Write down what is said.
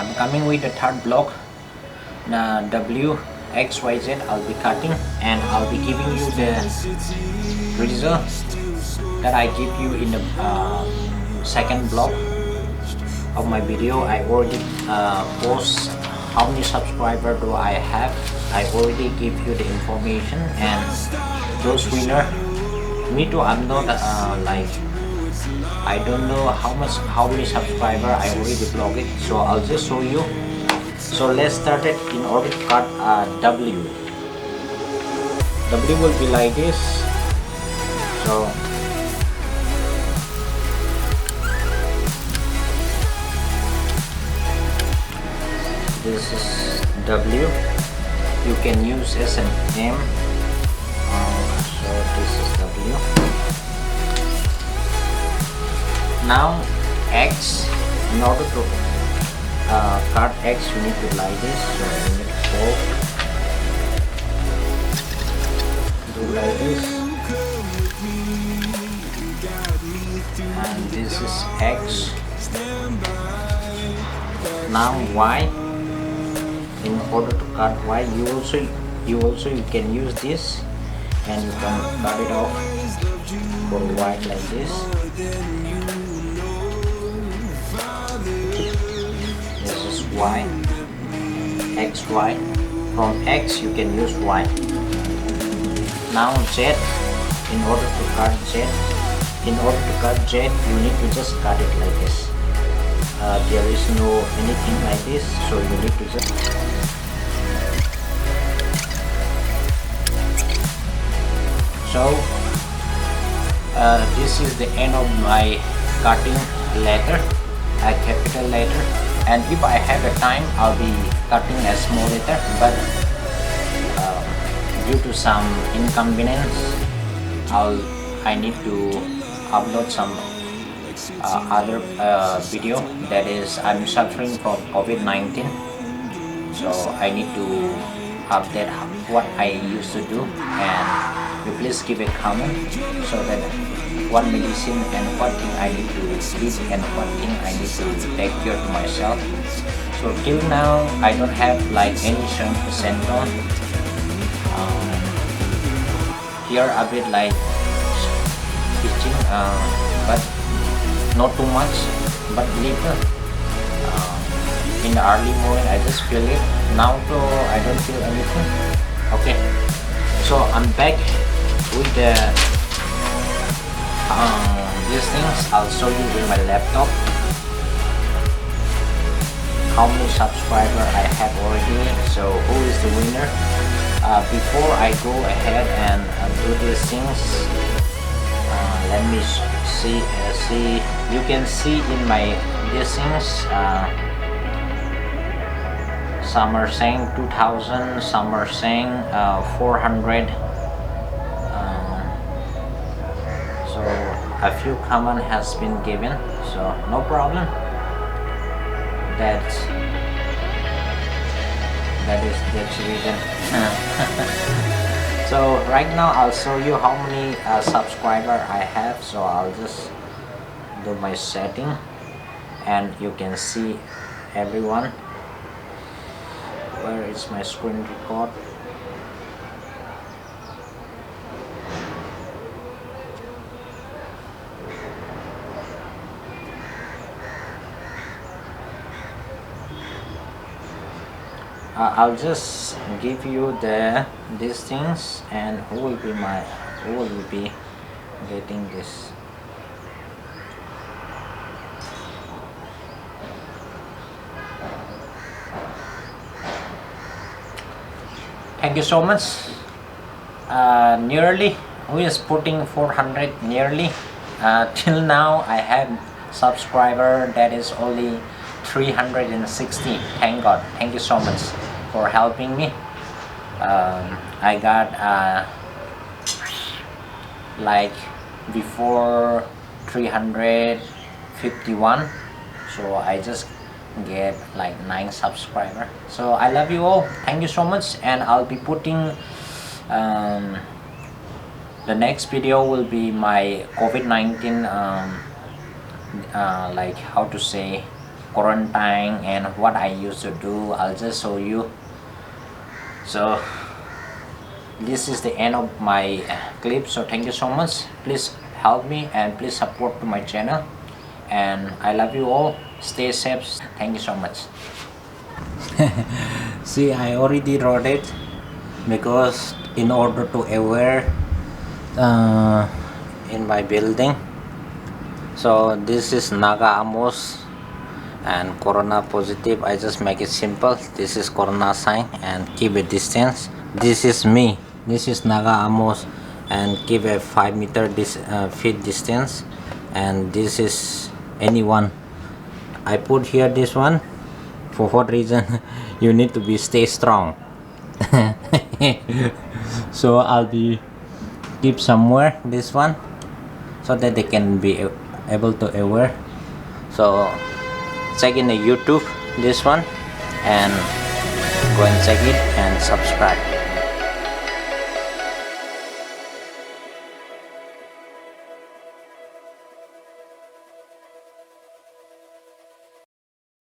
I'm coming with the third block. W, X, Y, Z I'll be cutting, and I'll be giving you the result that I give you in the second block of my video. I already post how many subscribers do I have. I already give you the information, and those winner, me too, I'm not like, I don't know how many subscribers I already blocked it, so I'll just show you. So let's start it. In order to cut W will be like this. So this is W. You can use S and M. So this is W. Now X. In order to cut X, you need to like this. So you need to fold, do like this, and this is X. Now Y. In order to cut Y, you can use this, and you can cut it off for Y like this. This is Y, X, Y. From X you can use Y. Now Z. In order to cut Z, you need to just cut it like this. There is no anything like this, so you need to just this is the end of my cutting letter, a capital letter, and if I have the time I'll be cutting a small letter, but due to some inconvenience I need to upload some other video, that is I'm suffering from COVID-19, so I need to update what I used to do, and you please give a comment so that what medicine and what thing I need to eat and what thing I need to take care to myself. So till now I don't have like any 7% on. Here a bit like itching, but not too much, but little. In the early morning I just feel it. Now though I don't feel anything. Okay, so I'm back with the these things. I'll show you with my laptop how many subscribers I have already. So who is the winner? Before I go ahead and do these things, let me see. You can see in my these things. Some are saying 2000, some are saying 400. So a few comment has been given, so no problem. That's the reason. So right now I'll show you how many subscribers I have. So I'll just do my setting, and you can see everyone. Where is my screen record? I'll just give you these things, and who will be getting this. Thank you so much. Nearly, who is putting 400 nearly? Till now I have subscriber that is only 360. Thank God. Thank you so much for helping me. I got like before 351, so I just get like 9 subscribers. So I love you all. Thank you so much, and I'll be putting the next video will be my COVID-19 like how to say quarantine and what I used to do. I'll just show you. So this is the end of my clip. So thank you so much. Please help me and please support to my channel, and I love you all. Stay safe. Thank you so much. See, I already wrote it because in order to aware in my building. So this is NAGA AMOS and Corona positive. I just make it simple. This is Corona sign and keep a distance. This is me. This is NAGA AMOS and keep a 5 meter feet distance. And this is anyone. I put here this one for what reason? You need to be stay strong. So I'll be keep somewhere this one so that they can be able to aware. So check in the YouTube this one and go and check it and subscribe.